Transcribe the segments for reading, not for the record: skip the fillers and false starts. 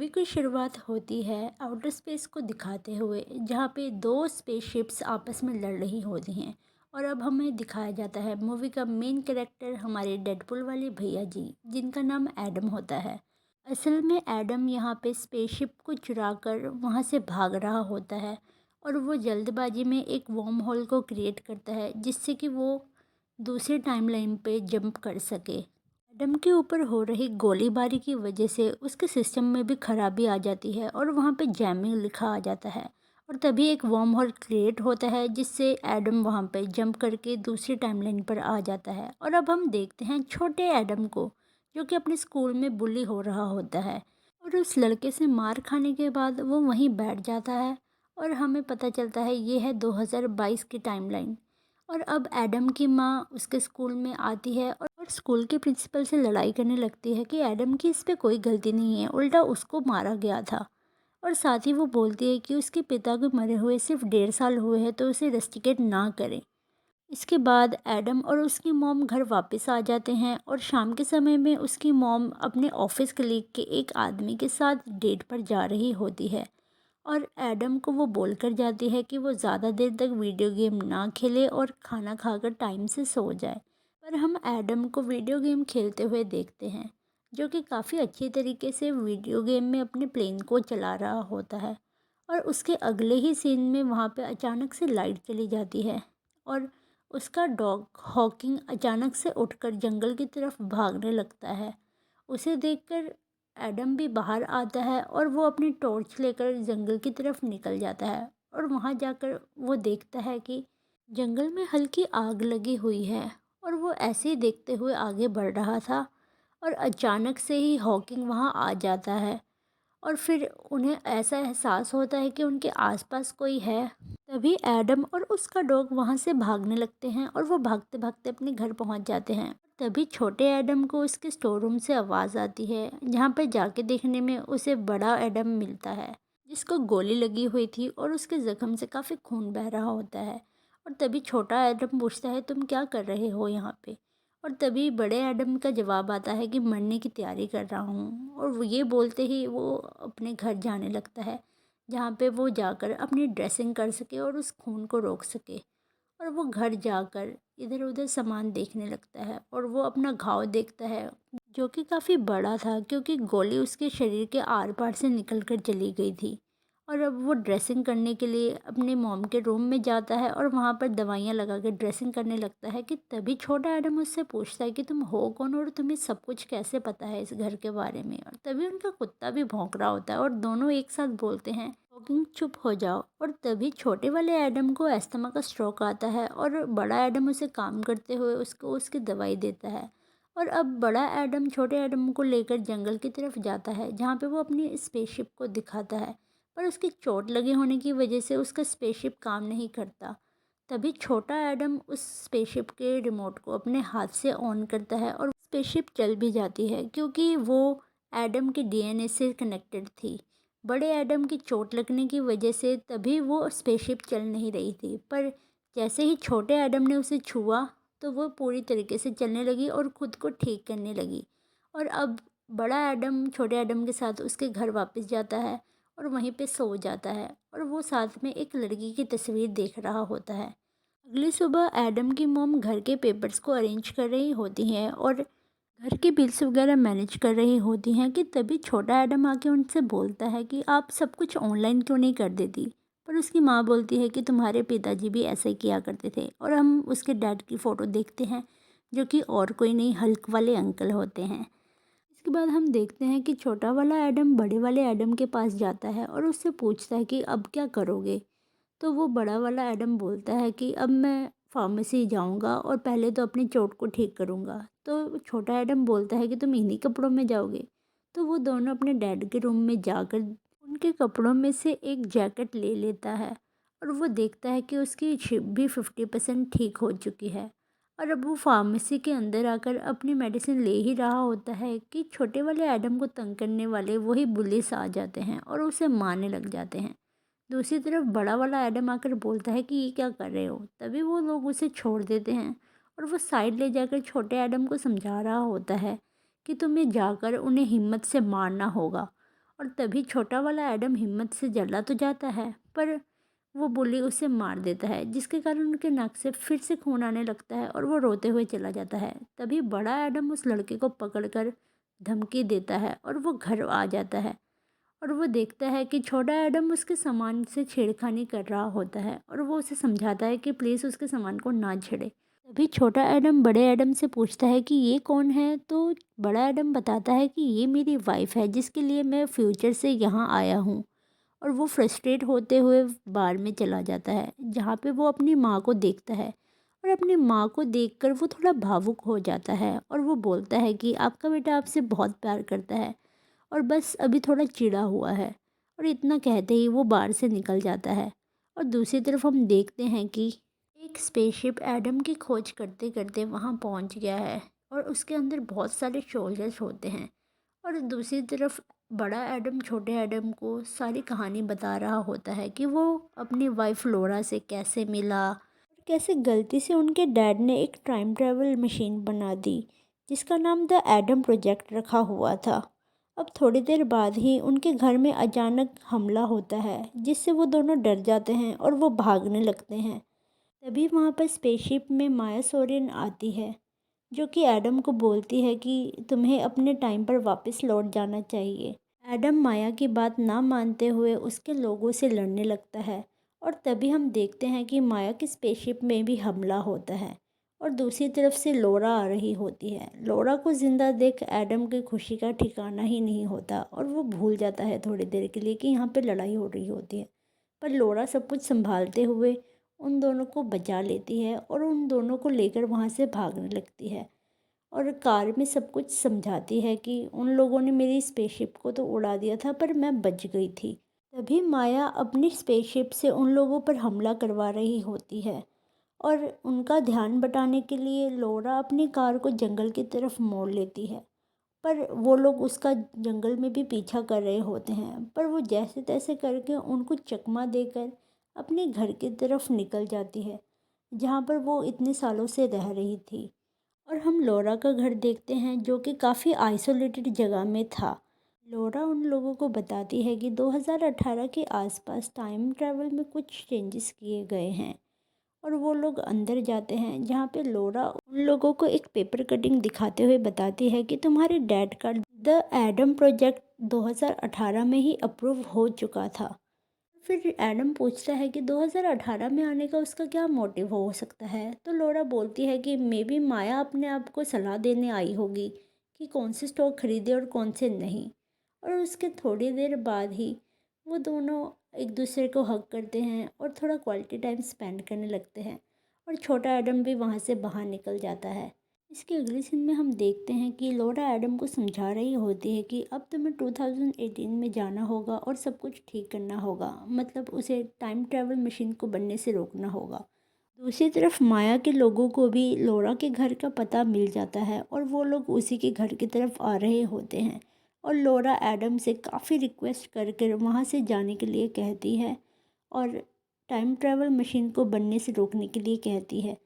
Movie की शुरुआत होती है आउटर स्पेस को दिखाते हुए, जहाँ पे दो स्पेसशिप्स आपस में लड़ रही होती हैं। और अब हमें दिखाया जाता है मूवी का मेन कैरेक्टर हमारे डेडपुल वाले भैया जी, जिनका नाम एडम होता है। असल में एडम यहाँ पे स्पेसशिप को चुरा कर वहाँ से भाग रहा होता है। और वो जल्दबाजी में एक वॉर्म होल को क्रिएट करता है, जिससे कि वो दूसरे टाइमलाइन पे जंप कर सके। एडम के ऊपर हो रही गोलीबारी की वजह से उसके सिस्टम में भी खराबी आ जाती है और वहाँ पे जैमिंग लिखा आ जाता है। और तभी एक वर्म होल क्रिएट होता है, जिससे एडम वहाँ पे जंप करके दूसरी टाइमलाइन पर आ जाता है। और अब हम देखते हैं छोटे एडम को, जो कि अपने स्कूल में बुली हो रहा होता है। और उस लड़के से मार खाने के बाद वो वहीं बैठ जाता है। और हमें पता चलता है ये है 2022 की टाइमलाइन। और अब एडम की माँ उसके स्कूल में आती है और स्कूल के प्रिंसिपल से लड़ाई करने लगती है कि एडम की इस पे कोई गलती नहीं है, उल्टा उसको मारा गया था। और साथ ही वो बोलती है कि उसके पिता को मरे हुए सिर्फ 1.5 साल हुए हैं, तो उसे रस्टिकेट ना करें। इसके बाद एडम और उसकी मॉम घर वापस आ जाते हैं और शाम के समय में उसकी मॉम अपने ऑफिस कलीग के एक आदमी के साथ डेट पर जा रही होती है। और एडम को वो बोलकर जाती है कि वो ज़्यादा देर तक वीडियो गेम ना खेले और खाना खाकर टाइम से सो जाए। पर हम एडम को वीडियो गेम खेलते हुए देखते हैं, जो कि काफ़ी अच्छी तरीके से वीडियो गेम में अपने प्लेन को चला रहा होता है। और उसके अगले ही सीन में वहाँ पे अचानक से लाइट चली जाती है और उसका डॉग हॉकिंग अचानक से उठकर जंगल की तरफ भागने लगता है। उसे देखकर एडम भी बाहर आता है और वो अपनी टॉर्च लेकर जंगल की तरफ निकल जाता है। और वहाँ जाकर वो देखता है कि जंगल में हल्की आग लगी हुई है। और वो ऐसे ही देखते हुए आगे बढ़ रहा था और अचानक से ही हॉकिंग वहाँ आ जाता है। और फिर उन्हें ऐसा एहसास होता है कि उनके आसपास कोई है। तभी एडम और उसका डॉग वहाँ से भागने लगते हैं और वो भागते भागते अपने घर पहुँच जाते हैं। तभी छोटे एडम को उसके स्टोर रूम से आवाज़ आती है, जहाँ पर जाके देखने में उसे बड़ा एडम मिलता है, जिसको गोली लगी हुई थी और उसके ज़ख्म से काफ़ी खून बह रहा होता है। और तभी छोटा एडम पूछता है, तुम क्या कर रहे हो यहाँ पे? और तभी बड़े एडम का जवाब आता है कि मरने की तैयारी कर रहा हूँ। और वो ये बोलते ही वो अपने घर जाने लगता है, जहाँ पे वो जाकर अपनी ड्रेसिंग कर सके और उस खून को रोक सके। और वो घर जाकर इधर उधर सामान देखने लगता है और वो अपना घाव देखता है, जो कि काफ़ी बड़ा था, क्योंकि गोली उसके शरीर के आर पार से निकल कर चली गई थी। और अब वो ड्रेसिंग करने के लिए अपने मॉम के रूम में जाता है और वहाँ पर दवाइयाँ लगा के ड्रेसिंग करने लगता है। कि तभी छोटा एडम उससे पूछता है कि तुम हो कौन और तुम्हें सब कुछ कैसे पता है इस घर के बारे में। और तभी उनका कुत्ता भी भौंक रहा होता है और दोनों एक साथ बोलते हैं, "टॉकिंग चुप हो जाओ।" और तभी छोटे वाले एडम को अस्थमा का स्ट्रोक आता है और बड़ा एडम उसे काम करते हुए उसको उसकी दवाई देता है। और अब बड़ा एडम छोटे एडम को लेकर जंगल की तरफ जाता है, जहाँ पे वो अपनी स्पेसशिप को दिखाता है। पर उसकी चोट लगे होने की वजह से उसका स्पेसशिप काम नहीं करता। तभी छोटा एडम उस स्पेसशिप के रिमोट को अपने हाथ से ऑन करता है और स्पेसशिप चल भी जाती है, क्योंकि वो एडम के डीएनए से कनेक्टेड थी। बड़े एडम की चोट लगने की वजह से तभी वो स्पेसशिप चल नहीं रही थी। पर जैसे ही छोटे एडम ने उसे छुआ, तो वो पूरी तरीके से चलने लगी और खुद को ठीक करने लगी। और अब बड़ा एडम छोटे एडम के साथ उसके घर वापस जाता है और वहीं पे सो जाता है। और वो साथ में एक लड़की की तस्वीर देख रहा होता है। अगली सुबह एडम की मॉम घर के पेपर्स को अरेंज कर रही होती हैं और घर के बिल्स वगैरह मैनेज कर रही होती हैं। कि तभी छोटा एडम आके उनसे बोलता है कि आप सब कुछ ऑनलाइन क्यों नहीं कर देती। पर उसकी माँ बोलती है कि तुम्हारे पिताजी भी ऐसा ही किया करते थे। और हम उसके डैड की फ़ोटो देखते हैं, जो कि और कोई नहीं, हल्क वाले अंकल होते हैं। इसके बाद हम देखते हैं कि छोटा वाला एडम बड़े वाले एडम के पास जाता है और उससे पूछता है कि अब क्या करोगे। तो वो बड़ा वाला एडम बोलता है कि अब मैं फार्मेसी जाऊंगा और पहले तो अपनी चोट को ठीक करूंगा। तो छोटा एडम बोलता है कि तुम इन्हीं कपड़ों में जाओगे। तो वो दोनों अपने डैड के रूम में जाकर उनके कपड़ों में से एक जैकेट ले लेता है और वो देखता है कि उसकी शिप भी 50% ठीक हो चुकी है। और अब वो फार्मेसी के अंदर आकर अपनी मेडिसिन ले ही रहा होता है कि छोटे वाले एडम को तंग करने वाले वही बुलिस आ जाते हैं और उसे मारने लग जाते हैं। दूसरी तरफ बड़ा वाला एडम आकर बोलता है कि ये क्या कर रहे हो। तभी वो लोग उसे छोड़ देते हैं और वो साइड ले जाकर छोटे एडम को समझा रहा होता है कि तुम्हें जाकर उन्हें हिम्मत से मारना होगा। और तभी छोटा वाला एडम हिम्मत से जला तो जाता है, पर वो बुली उसे मार देता है, जिसके कारण उनके नाक से फिर से खून आने लगता है और वो रोते हुए चला जाता है। तभी बड़ा एडम उस लड़के को पकड़कर धमकी देता है और वो घर आ जाता है और वो देखता है कि छोटा एडम उसके सामान से छेड़खानी कर रहा होता है और वो उसे समझाता है कि प्लीज़ उसके सामान को ना छेड़े। तभी छोटा एडम बड़े एडम से पूछता है कि ये कौन है, तो बड़ा एडम बताता है कि ये मेरी वाइफ है जिसके लिए मैं फ्यूचर से यहाँ आया हूँ। और वो फ्रस्ट्रेट होते हुए बार में चला जाता है, जहाँ पे वो अपनी माँ को देखता है और अपनी माँ को देखकर वो थोड़ा भावुक हो जाता है और वो बोलता है कि आपका बेटा आपसे बहुत प्यार करता है और बस अभी थोड़ा चिढ़ा हुआ है। और इतना कहते ही वो बार से निकल जाता है। और दूसरी तरफ हम देखते हैं कि एक स्पेसशिप एडम की खोज करते करते वहाँ पहुँच गया है और उसके अंदर बहुत सारे सोल्जर्स होते हैं। और दूसरी तरफ बड़ा एडम छोटे एडम को सारी कहानी बता रहा होता है कि वो अपनी वाइफ लोरा से कैसे मिला, कैसे गलती से उनके डैड ने एक टाइम ट्रैवल मशीन बना दी जिसका नाम द एडम प्रोजेक्ट रखा हुआ था। अब थोड़ी देर बाद ही उनके घर में अचानक हमला होता है जिससे वो दोनों डर जाते हैं और वो भागने लगते हैं। तभी वहाँ पर स्पेसशिप में माया सोरेन आती है, जो कि एडम को बोलती है कि तुम्हें अपने टाइम पर वापस लौट जाना चाहिए। एडम माया की बात ना मानते हुए उसके लोगों से लड़ने लगता है और तभी हम देखते हैं कि माया की स्पेसशिप में भी हमला होता है और दूसरी तरफ से लोरा आ रही होती है। लोरा को जिंदा देख एडम की खुशी का ठिकाना ही नहीं होता और वो भूल जाता है थोड़ी देर के लिए कि यहाँ पे लड़ाई हो रही होती है। पर लोरा सब कुछ संभालते हुए उन दोनों को बचा लेती है और उन दोनों को लेकर वहाँ से भागने लगती है और कार में सब कुछ समझाती है कि उन लोगों ने मेरी स्पेसशिप को तो उड़ा दिया था पर मैं बच गई थी। तभी माया अपनी स्पेसशिप से उन लोगों पर हमला करवा रही होती है और उनका ध्यान बटाने के लिए लोरा अपनी कार को जंगल की तरफ मोड़ लेती है। पर वो लोग उसका जंगल में भी पीछा कर रहे होते हैं, पर वो जैसे तैसे करके उनको चकमा देकर अपने घर की तरफ निकल जाती है, जहाँ पर वो इतने सालों से रह रही थी। और हम लोरा का घर देखते हैं जो कि काफ़ी आइसोलेटेड जगह में था। लोरा उन लोगों को बताती है कि 2018 के आसपास टाइम ट्रैवल में कुछ चेंजेस किए गए हैं और वो लोग अंदर जाते हैं, जहाँ पे लोरा उन लोगों को एक पेपर कटिंग दिखाते हुए बताती है कि तुम्हारे डैड का द एडम प्रोजेक्ट 2018 में ही अप्रूव हो चुका था। फिर एडम पूछता है कि 2018 में आने का उसका क्या मोटिव हो सकता है, तो लोरा बोलती है कि मे बी माया अपने आप को सलाह देने आई होगी कि कौन से स्टॉक खरीदे और कौन से नहीं। और उसके थोड़ी देर बाद ही वो दोनों एक दूसरे को हग करते हैं और थोड़ा क्वालिटी टाइम स्पेंड करने लगते हैं और छोटा एडम भी वहाँ से बाहर निकल जाता है। इसके अगले सीन में हम देखते हैं कि लोरा एडम को समझा रही होती है कि अब तुम्हें 2018 में जाना होगा और सब कुछ ठीक करना होगा, मतलब उसे टाइम ट्रैवल मशीन को बनने से रोकना होगा। दूसरी तरफ माया के लोगों को भी लोरा के घर का पता मिल जाता है और वो लोग उसी के घर की तरफ आ रहे होते हैं और लोरा एडम से काफ़ी रिक्वेस्ट कर कर वहाँ से जाने के लिए कहती है और टाइम ट्रैवल मशीन को बनने से रोकने के लिए कहती है।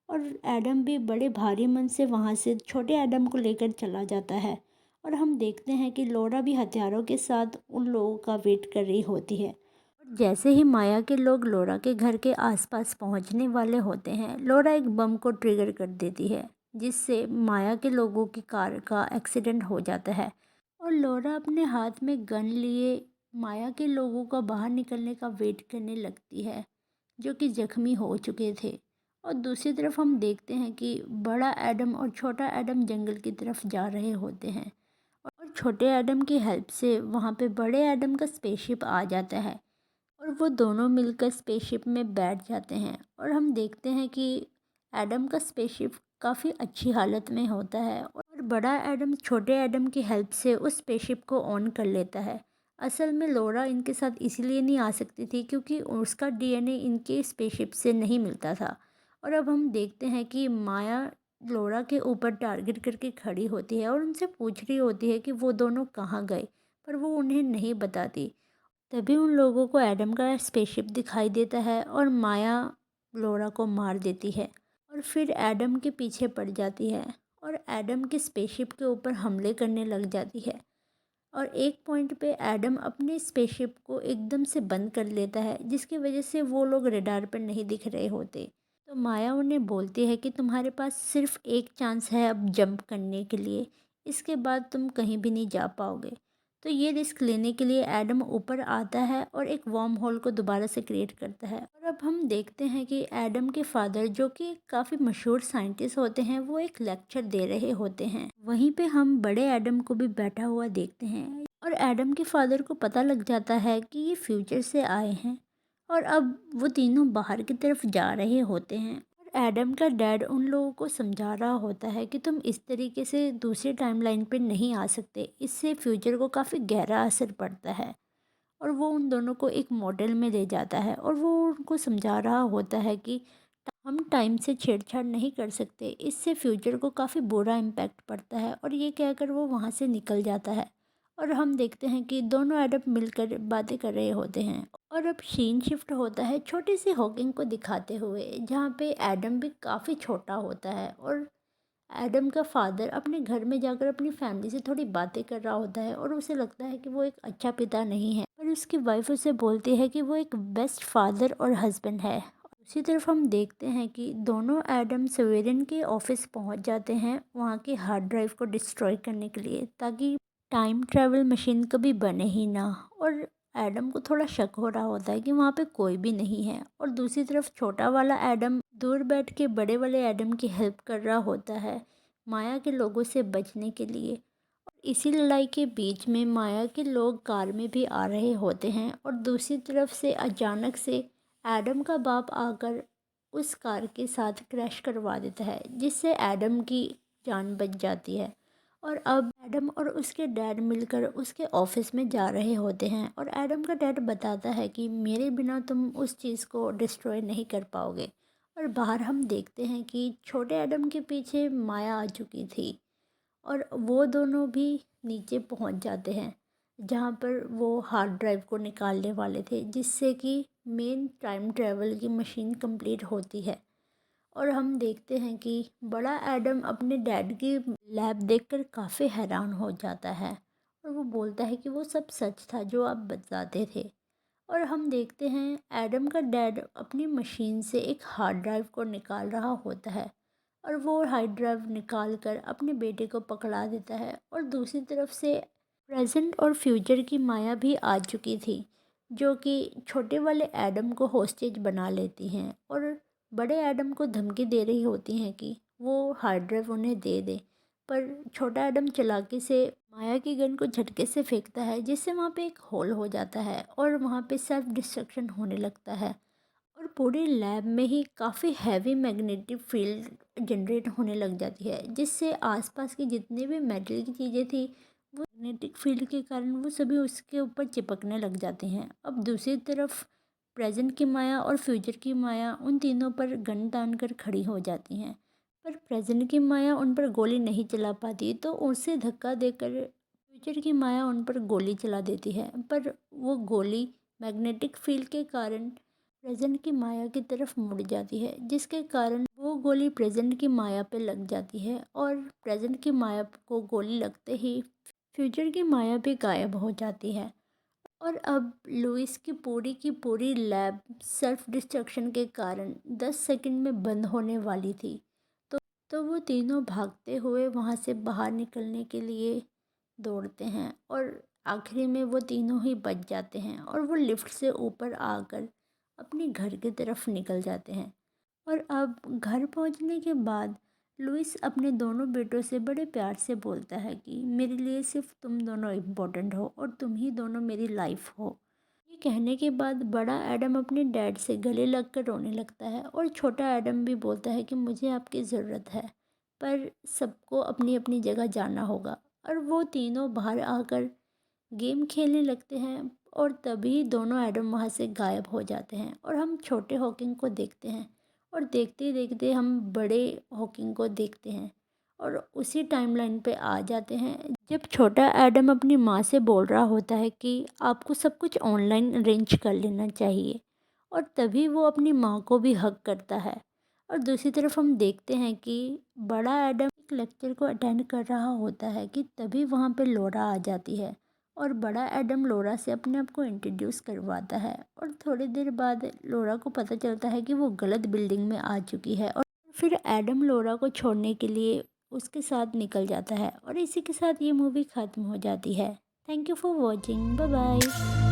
और एडम भी बड़े भारी मन से वहाँ से छोटे एडम को लेकर चला जाता है और हम देखते हैं कि लोरा भी हथियारों के साथ उन लोगों का वेट कर रही होती है। और जैसे ही माया के लोग लोरा के घर के आसपास पहुँचने वाले होते हैं, लोरा एक बम को ट्रिगर कर देती है जिससे माया के लोगों की कार का एक्सीडेंट हो जाता है और लोरा अपने हाथ में गन लिए माया के लोगों का बाहर निकलने का वेट करने लगती है, जो कि जख्मी हो चुके थे। और दूसरी तरफ हम देखते हैं कि बड़ा एडम और छोटा एडम जंगल की तरफ जा रहे होते हैं और छोटे एडम की हेल्प से वहाँ पे बड़े एडम का स्पेसशिप आ जाता है और वो दोनों मिलकर स्पेसशिप में बैठ जाते हैं और हम देखते हैं कि एडम का स्पेसशिप काफ़ी अच्छी हालत में होता है और बड़ा एडम छोटे एडम की हेल्प से उस स्पेसशिप को ऑन कर लेता है। असल में लोरा इनके साथ इसीलिए नहीं आ सकती थी क्योंकि उसका डीएनए इनके स्पेसशिप से नहीं मिलता था। और अब हम देखते हैं कि माया लोरा के ऊपर टारगेट करके खड़ी होती है और उनसे पूछ रही होती है कि वो दोनों कहाँ गए, पर वो उन्हें नहीं बताती। तभी उन लोगों को एडम का स्पेसशिप दिखाई देता है और माया लोरा को मार देती है और फिर एडम के पीछे पड़ जाती है और एडम के स्पेसशिप के ऊपर हमले करने लग जाती है। और एक पॉइंट पे एडम अपने स्पेसशिप को एकदम से बंद कर लेता है, जिसकी वजह से वो लोग रडार पर नहीं दिख रहे होते। तो माया उन्हें बोलती है कि तुम्हारे पास सिर्फ एक चांस है अब जंप करने के लिए, इसके बाद तुम कहीं भी नहीं जा पाओगे। तो ये रिस्क लेने के लिए एडम ऊपर आता है और एक वार्म होल को दोबारा से क्रिएट करता है। और अब हम देखते हैं कि एडम के फादर, जो कि काफ़ी मशहूर साइंटिस्ट होते हैं, वो एक लेक्चर दे रहे होते हैं। वहीं पे हम बड़े एडम को भी बैठा हुआ देखते हैं और एडम के फादर को पता लग जाता है कि ये फ्यूचर से आए हैं और अब वो तीनों बाहर की तरफ जा रहे होते हैं। और एडम का डैड उन लोगों को समझा रहा होता है कि तुम इस तरीके से दूसरे टाइमलाइन पे नहीं आ सकते, इससे फ्यूचर को काफ़ी गहरा असर पड़ता है। और वो उन दोनों को एक मॉडल में ले जाता है और वो उनको समझा रहा होता है कि हम टाइम से छेड़छाड़ नहीं कर सकते, इससे फ्यूचर को काफ़ी बुरा इम्पैक्ट पड़ता है। और ये कहकर वो वहाँ से निकल जाता है और हम देखते हैं कि दोनों एडम मिलकर बातें कर रहे होते हैं। और अब सीन शिफ्ट होता है छोटे से हॉकिंग को दिखाते हुए, जहाँ पे एडम भी काफ़ी छोटा होता है और एडम का फादर अपने घर में जाकर अपनी फैमिली से थोड़ी बातें कर रहा होता है और उसे लगता है कि वो एक अच्छा पिता नहीं है, पर उसकी वाइफ उसे बोलती है कि वो एक बेस्ट फादर और हस्बैंड है। उसी तरफ हम देखते हैं कि दोनों एडम सवेरन के ऑफिस पहुंच जाते हैं वहां के हार्ड ड्राइव को डिस्ट्रॉय करने के लिए, ताकि टाइम ट्रैवल मशीन कभी बने ही ना। और एडम को थोड़ा शक हो रहा होता है कि वहाँ पे कोई भी नहीं है और दूसरी तरफ छोटा वाला एडम दूर बैठ के बड़े वाले एडम की हेल्प कर रहा होता है माया के लोगों से बचने के लिए। और इसी लड़ाई के बीच में माया के लोग कार में भी आ रहे होते हैं और दूसरी तरफ से अचानक से एडम का बाप आकर उस कार के साथ क्रैश करवा देता है, जिससे एडम की जान बच जाती है। और अब एडम और उसके डैड मिलकर उसके ऑफिस में जा रहे होते हैं और एडम का डैड बताता है कि मेरे बिना तुम उस चीज़ को डिस्ट्रॉय नहीं कर पाओगे। और बाहर हम देखते हैं कि छोटे एडम के पीछे माया आ चुकी थी और वो दोनों भी नीचे पहुंच जाते हैं, जहां पर वो हार्ड ड्राइव को निकालने वाले थे, जिससे कि मेन टाइम ट्रैवल की मशीन कंप्लीट होती है। और हम देखते हैं कि बड़ा एडम अपने डैड की लैब देखकर काफ़ी हैरान हो जाता है और वो बोलता है कि वो सब सच था जो आप बताते थे। और हम देखते हैं एडम का डैड अपनी मशीन से एक हार्ड ड्राइव को निकाल रहा होता है और वो हार्ड ड्राइव निकाल कर अपने बेटे को पकड़ा देता है। और दूसरी तरफ से प्रेजेंट और फ्यूचर की माया भी आ चुकी थी, जो कि छोटे वाले एडम को होस्टेज बना लेती हैं और बड़े एडम को धमकी दे रही होती हैं कि वो हार्ड ड्राइव उन्हें दे दे। पर छोटा एडम चालाकी से माया की गन को झटके से फेंकता है, जिससे वहाँ पे एक होल हो जाता है और वहाँ पे सेल्फ डिस्ट्रक्शन होने लगता है। और पूरी लैब में ही काफ़ी हैवी मैग्नेटिक फील्ड जनरेट होने लग जाती है, जिससे आसपास की जितनी भी मेटल की चीज़ें थी वो मैग्नेटिक फील्ड के कारण वो सभी उसके ऊपर चिपकने लग जाती हैं। अब दूसरी तरफ प्रेजेंट की माया और फ्यूचर की माया उन तीनों पर गन तान कर खड़ी हो जाती हैं, पर प्रेजेंट की माया उन पर गोली नहीं चला पाती, तो उसे धक्का देकर फ्यूचर की माया उन पर गोली चला देती है। पर वो गोली मैग्नेटिक फील्ड के कारण प्रेजेंट की माया की तरफ मुड़ जाती है, जिसके कारण वो गोली प्रेजेंट की माया पे लग जाती है और प्रेजेंट की माया को गोली लगते ही फ्यूचर की माया भी गायब हो जाती है। और अब लुइस की पूरी लैब सेल्फ डिस्ट्रक्शन के कारण 10 सेकंड में बंद होने वाली थी। तो वो तीनों भागते हुए वहाँ से बाहर निकलने के लिए दौड़ते हैं और आखिरी में वो तीनों ही बच जाते हैं और वो लिफ्ट से ऊपर आकर अपने घर की तरफ निकल जाते हैं। और अब घर पहुंचने के बाद लुइस अपने दोनों बेटों से बड़े प्यार से बोलता है कि मेरे लिए सिर्फ तुम दोनों इम्पोर्टेंट हो और तुम ही दोनों मेरी लाइफ हो। ये कहने के बाद बड़ा एडम अपने डैड से गले लगकर रोने लगता है और छोटा एडम भी बोलता है कि मुझे आपकी ज़रूरत है, पर सबको अपनी अपनी जगह जाना होगा। और वो तीनों बाहर आकर गेम खेलने लगते हैं और तभी दोनों एडम वहाँ से गायब हो जाते हैं और हम छोटे हॉकिंग को देखते हैं और देखते ही देखते हम बड़े हॉकिंग को देखते हैं और उसी टाइमलाइन पे आ जाते हैं जब छोटा एडम अपनी माँ से बोल रहा होता है कि आपको सब कुछ ऑनलाइन अरेंज कर लेना चाहिए, और तभी वो अपनी माँ को भी हक करता है। और दूसरी तरफ हम देखते हैं कि बड़ा एडम एक लेक्चर को अटेंड कर रहा होता है कि तभी वहाँ पे लौरा आ जाती है और बड़ा एडम लोरा से अपने आप को इंट्रोड्यूस करवाता है और थोड़ी देर बाद लोरा को पता चलता है कि वो गलत बिल्डिंग में आ चुकी है और फिर एडम लोरा को छोड़ने के लिए उसके साथ निकल जाता है और इसी के साथ ये मूवी ख़त्म हो जाती है। Thank you for watching. Bye bye.